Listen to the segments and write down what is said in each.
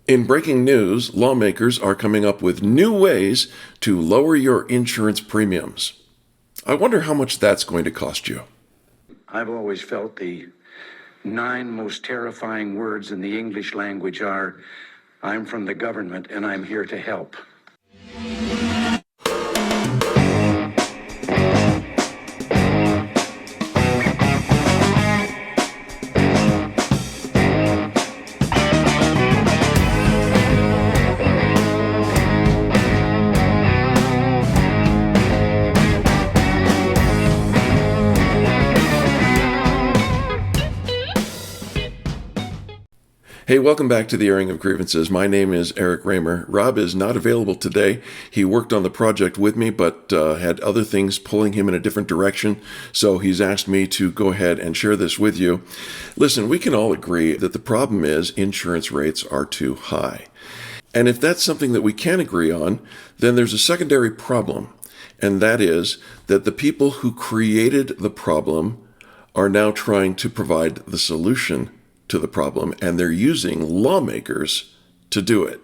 In breaking news, lawmakers are coming up with new ways to lower your insurance premiums. I wonder how much that's going to cost you. I've always felt the 9 most terrifying words in the English language are, I'm from the government and I'm here to help. Hey, welcome back to the Airing of Grievances. My name is Eric Reamer. Rob is not available today. He worked on the project with me, but had other things pulling him in a different direction, so he's asked me to go ahead and share this with you. Listen, we can all agree that the problem is insurance rates are too high. And if that's something that we can agree on, then there's a secondary problem, and that is that the people who created the problem are now trying to provide the solution to the problem, and they're using lawmakers to do it.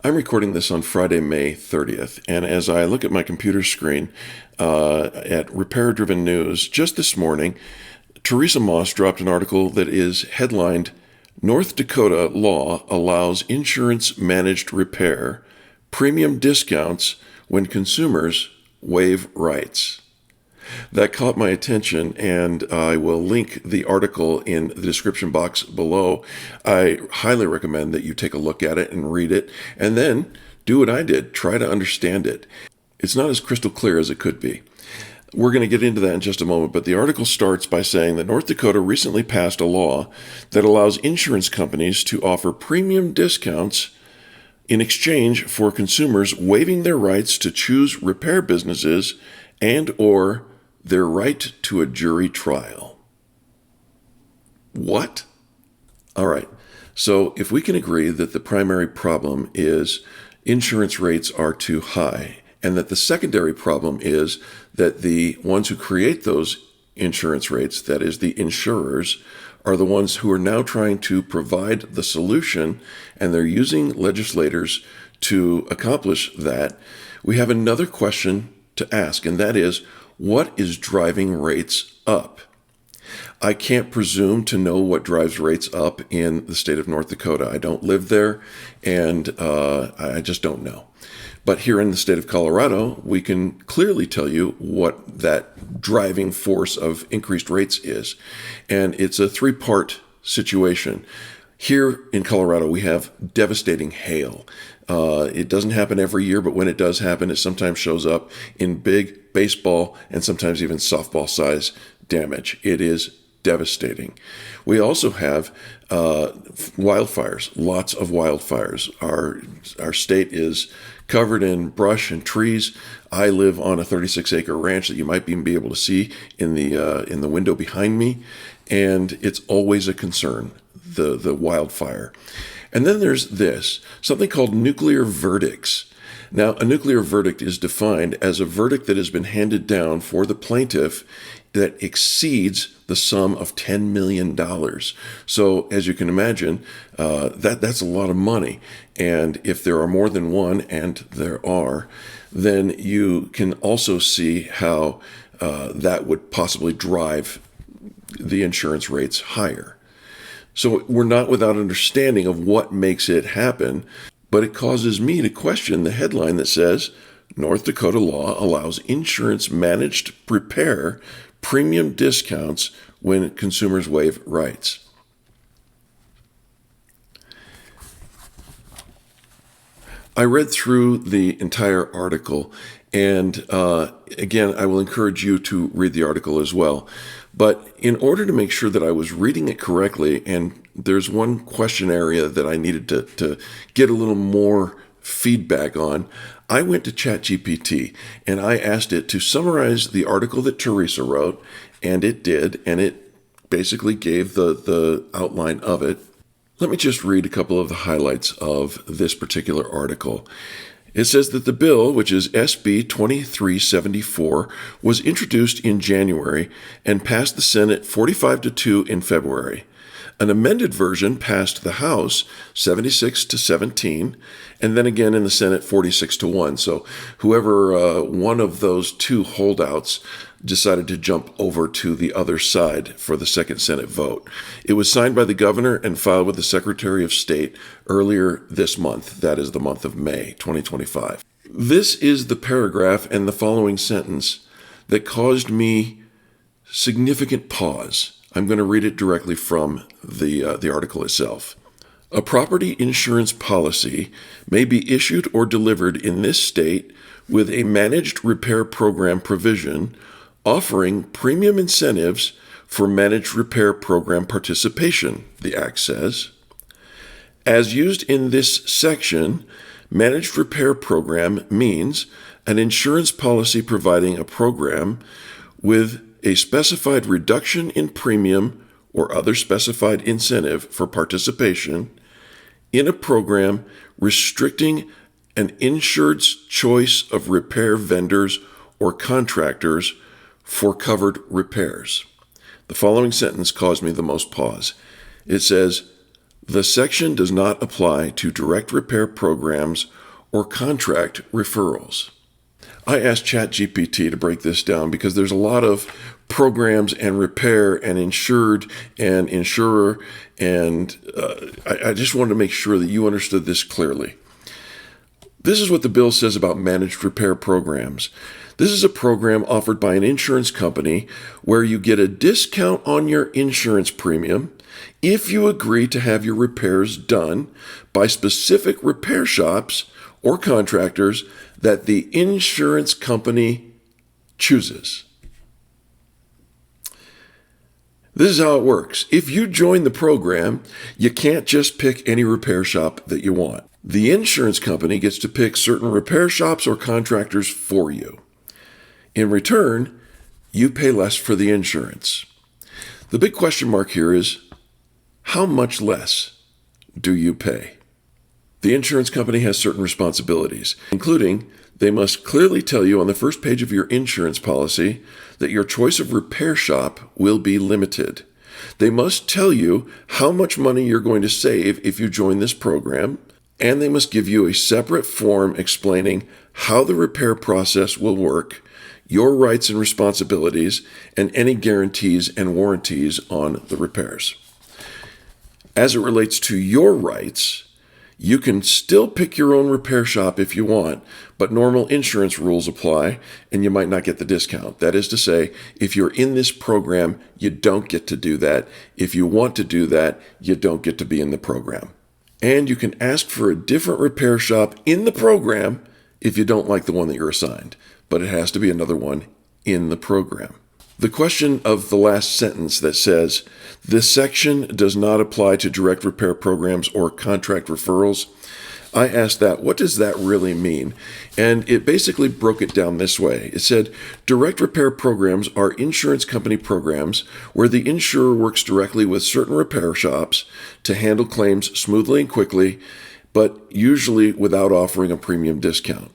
I'm recording this on Friday, May 30th, and as I look at my computer screen at Repair Driven News, just this morning, Teresa Moss dropped an article that is headlined, North Dakota Law Allows Insurance Managed Repair Premium Discounts When Consumers Waive Rights. That caught my attention, and I will link the article in the description box below. I highly recommend that you take a look at it and read it, and then do what I did, try to understand it. It's not as crystal clear as it could be. We're going to get into that in just a moment, but the article starts by saying that North Dakota recently passed a law that allows insurance companies to offer premium discounts in exchange for consumers waiving their rights to choose repair businesses and/or their right to a jury trial. What? All right. So if we can agree that the primary problem is insurance rates are too high, and that the secondary problem is that the ones who create those insurance rates, that is the insurers, are the ones who are now trying to provide the solution, and they're using legislators to accomplish that, we have another question to ask, and that is, what is driving rates up? I can't presume to know what drives rates up in the state of North Dakota. I don't live there, and I just don't know. But here in the state of Colorado, we can clearly tell you what that driving force of increased rates is. And it's a 3-part situation. Here in Colorado, we have devastating hail. It doesn't happen every year, but when it does happen, it sometimes shows up in big baseball and sometimes even softball size damage. It is devastating. We also have wildfires, lots of wildfires. Our state is covered in brush and trees. I live on a 36-acre ranch that you might even be able to see in the window behind me, and it's always a concern, the wildfire. And then there's something called nuclear verdicts. Now, a nuclear verdict is defined as a verdict that has been handed down for the plaintiff that exceeds the sum of $10 million. So, as you can imagine, that's a lot of money. And if there are more than one, and there are, then you can also see how that would possibly drive the insurance rates higher. So we're not without understanding of what makes it happen, but it causes me to question the headline that says, North Dakota law allows insurance managed repair premium discounts when consumers waive rights. I read through the entire article, and again, I will encourage you to read the article as well. But in order to make sure that I was reading it correctly, and there's one question area that I needed to get a little more feedback on, I went to ChatGPT and I asked it to summarize the article that Teresa wrote, and it did, and it basically gave the outline of it. Let me just read a couple of the highlights of this particular article. It says that the bill, which is SB 2374, was introduced in January and passed the Senate 45-2 in February. An amended version passed the House 76-17, and then again in the Senate 46-1. So whoever one of those two holdouts decided to jump over to the other side for the second Senate vote. It was signed by the governor and filed with the Secretary of State earlier this month. That is the month of May 2025. This is the paragraph and the following sentence that caused me significant pause. I'm going to read it directly from the article itself. A property insurance policy may be issued or delivered in this state with a managed repair program provision offering premium incentives for managed repair program participation, the Act says. As used in this section, managed repair program means an insurance policy providing a program with a specified reduction in premium or other specified incentive for participation in a program restricting an insured's choice of repair vendors or contractors for covered repairs. The following sentence caused me the most pause. It says, the section does not apply to direct repair programs or contract referrals. I asked ChatGPT to break this down because there's a lot of programs and repair and insured and insurer, and I just wanted to make sure that you understood this clearly. This is what the bill says about managed repair programs. This is a program offered by an insurance company where you get a discount on your insurance premium if you agree to have your repairs done by specific repair shops or contractors that the insurance company chooses. This is how it works. If you join the program, you can't just pick any repair shop that you want. The insurance company gets to pick certain repair shops or contractors for you. In return, you pay less for the insurance. The big question mark here is, how much less do you pay? The insurance company has certain responsibilities, including they must clearly tell you on the first page of your insurance policy that your choice of repair shop will be limited. They must tell you how much money you're going to save if you join this program, and they must give you a separate form explaining how the repair process will work, your rights and responsibilities, and any guarantees and warranties on the repairs. As it relates to your rights, you can still pick your own repair shop if you want, but normal insurance rules apply, and you might not get the discount. That is to say, if you're in this program, you don't get to do that. If you want to do that, you don't get to be in the program. And you can ask for a different repair shop in the program if you don't like the one that you're assigned, but it has to be another one in the program. The question of the last sentence that says, this section does not apply to direct repair programs or contract referrals, I asked that, what does that really mean? And it basically broke it down this way. It said, direct repair programs are insurance company programs where the insurer works directly with certain repair shops to handle claims smoothly and quickly, but usually without offering a premium discount.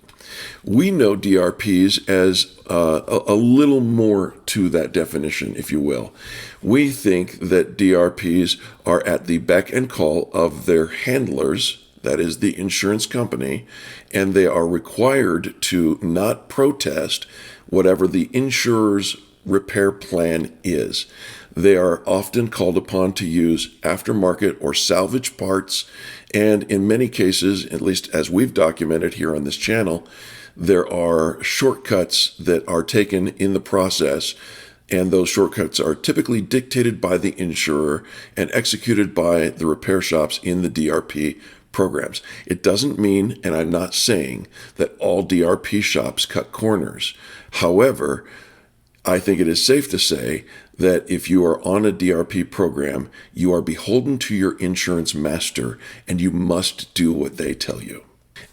We know DRPs as a little more to that definition, if you will. We think that DRPs are at the beck and call of their handlers, that is the insurance company, and they are required to not protest whatever the insurer's repair plan is. They are often called upon to use aftermarket or salvage parts, and in many cases, at least as we've documented here on this channel, there are shortcuts that are taken in the process, and those shortcuts are typically dictated by the insurer and executed by the repair shops in the DRP programs. It doesn't mean, and I'm not saying, that all DRP shops cut corners. However, I think it is safe to say that if you are on a DRP program, you are beholden to your insurance master, and you must do what they tell you.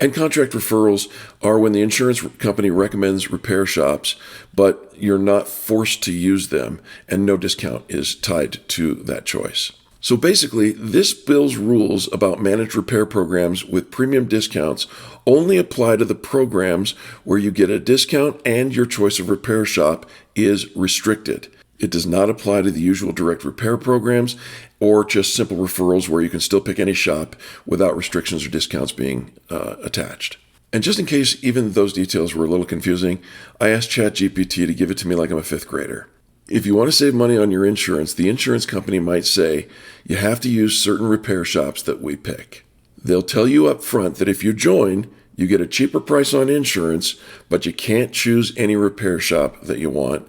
And contract referrals are when the insurance company recommends repair shops, but you're not forced to use them, and no discount is tied to that choice. So basically, this bill's rules about managed repair programs with premium discounts only apply to the programs where you get a discount and your choice of repair shop is restricted. It does not apply to the usual direct repair programs or just simple referrals where you can still pick any shop without restrictions or discounts being attached. And just in case even those details were a little confusing, I asked ChatGPT to give it to me like I'm a fifth grader. If you want to save money on your insurance, the insurance company might say you have to use certain repair shops that we pick. They'll tell you up front that if you join, you get a cheaper price on insurance, but you can't choose any repair shop that you want.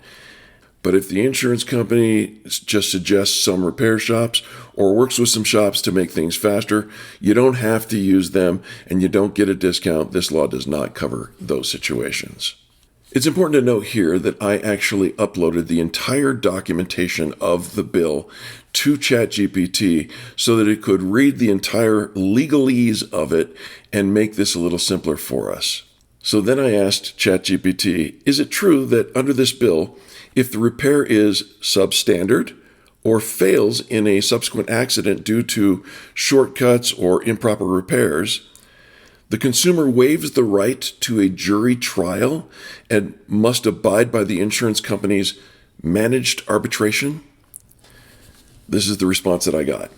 But if the insurance company just suggests some repair shops or works with some shops to make things faster, you don't have to use them and you don't get a discount. This law does not cover those situations. It's important to note here that I actually uploaded the entire documentation of the bill to ChatGPT so that it could read the entire legalese of it and make this a little simpler for us. So then I asked ChatGPT, is it true that under this bill, if the repair is substandard or fails in a subsequent accident due to shortcuts or improper repairs, the consumer waives the right to a jury trial and must abide by the insurance company's managed arbitration? This is the response that I got.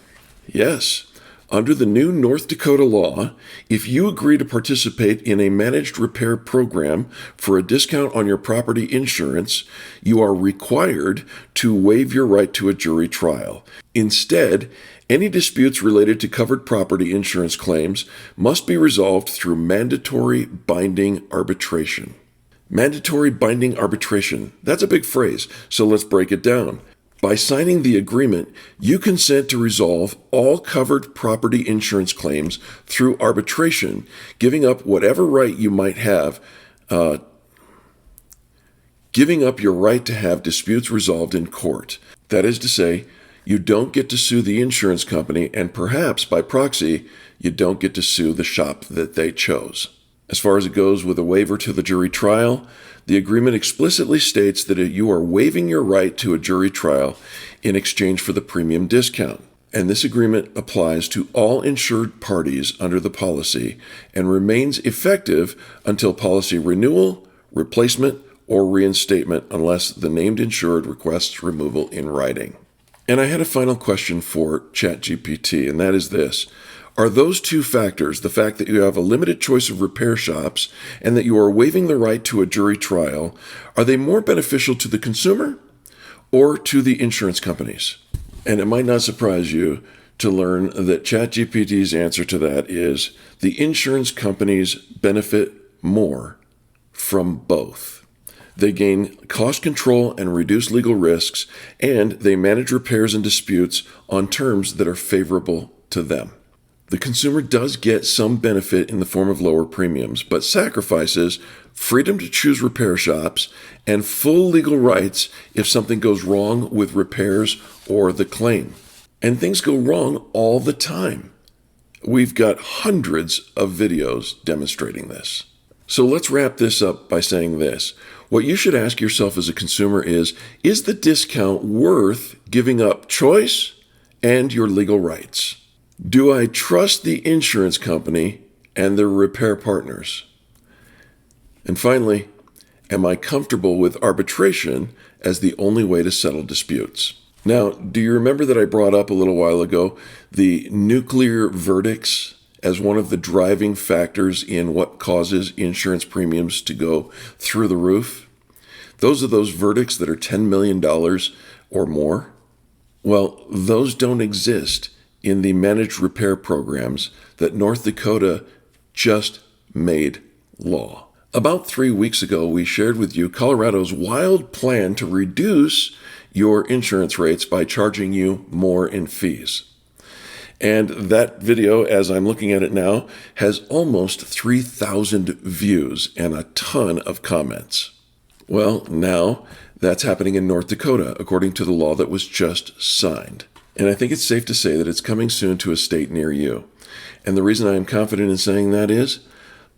Yes. Under the new North Dakota law, if you agree to participate in a managed repair program for a discount on your property insurance, you are required to waive your right to a jury trial. Instead, any disputes related to covered property insurance claims must be resolved through mandatory binding arbitration. Mandatory binding arbitration. That's a big phrase, so let's break it down. By signing the agreement, you consent to resolve all covered property insurance claims through arbitration, giving up whatever right you might have, giving up your right to have disputes resolved in court. That is to say, you don't get to sue the insurance company, and perhaps by proxy, you don't get to sue the shop that they chose. As far as it goes with a waiver to the jury trial, the agreement explicitly states that you are waiving your right to a jury trial in exchange for the premium discount. And this agreement applies to all insured parties under the policy and remains effective until policy renewal, replacement, or reinstatement unless the named insured requests removal in writing. And I had a final question for ChatGPT, and that is this. Are those two factors, the fact that you have a limited choice of repair shops and that you are waiving the right to a jury trial, are they more beneficial to the consumer or to the insurance companies? And it might not surprise you to learn that ChatGPT's answer to that is the insurance companies benefit more from both. They gain cost control and reduce legal risks, and they manage repairs and disputes on terms that are favorable to them. The consumer does get some benefit in the form of lower premiums, but sacrifices freedom to choose repair shops and full legal rights if something goes wrong with repairs or the claim. And things go wrong all the time. We've got hundreds of videos demonstrating this. So let's wrap this up by saying this. What you should ask yourself as a consumer is the discount worth giving up choice and your legal rights? Do I trust the insurance company and their repair partners? And finally, am I comfortable with arbitration as the only way to settle disputes? Now, do you remember that I brought up a little while ago the nuclear verdicts as one of the driving factors in what causes insurance premiums to go through the roof? Those are those verdicts that are $10 million or more. Well, those don't exist in the managed repair programs that North Dakota just made law. About 3 weeks ago, we shared with you Colorado's wild plan to reduce your insurance rates by charging you more in fees. And that video, as I'm looking at it now, has almost 3,000 views and a ton of comments. Well, now that's happening in North Dakota, according to the law that was just signed. And I think it's safe to say that it's coming soon to a state near you. And the reason I am confident in saying that is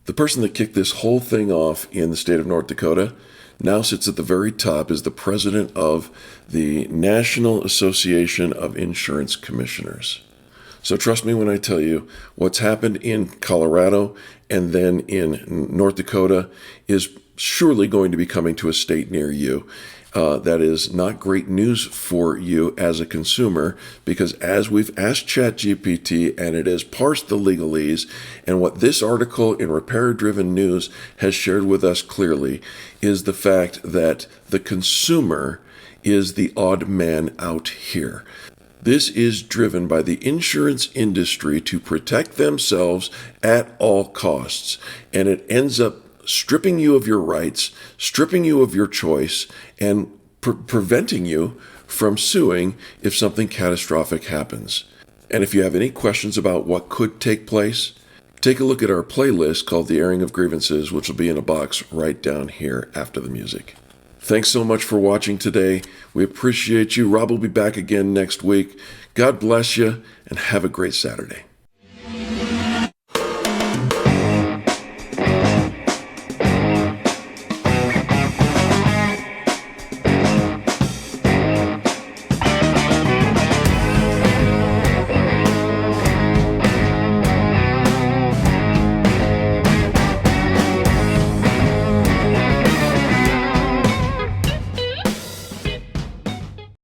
the person that kicked this whole thing off in the state of North Dakota now sits at the very top as the president of the National Association of Insurance Commissioners. So trust me when I tell you what's happened in Colorado and then in North Dakota is surely going to be coming to a state near you. That is not great news for you as a consumer, because as we've asked ChatGPT and it has parsed the legalese, and what this article in Repair Driven News has shared with us clearly is the fact that the consumer is the odd man out here. This is driven by the insurance industry to protect themselves at all costs, and it ends up stripping you of your rights, stripping you of your choice, and preventing you from suing if something catastrophic happens. And if you have any questions about what could take place, take a look at our playlist called The Airing of Grievances, which will be in a box right down here after the music. Thanks so much for watching today. We appreciate you. Rob will be back again next week. God bless you, and have a great Saturday.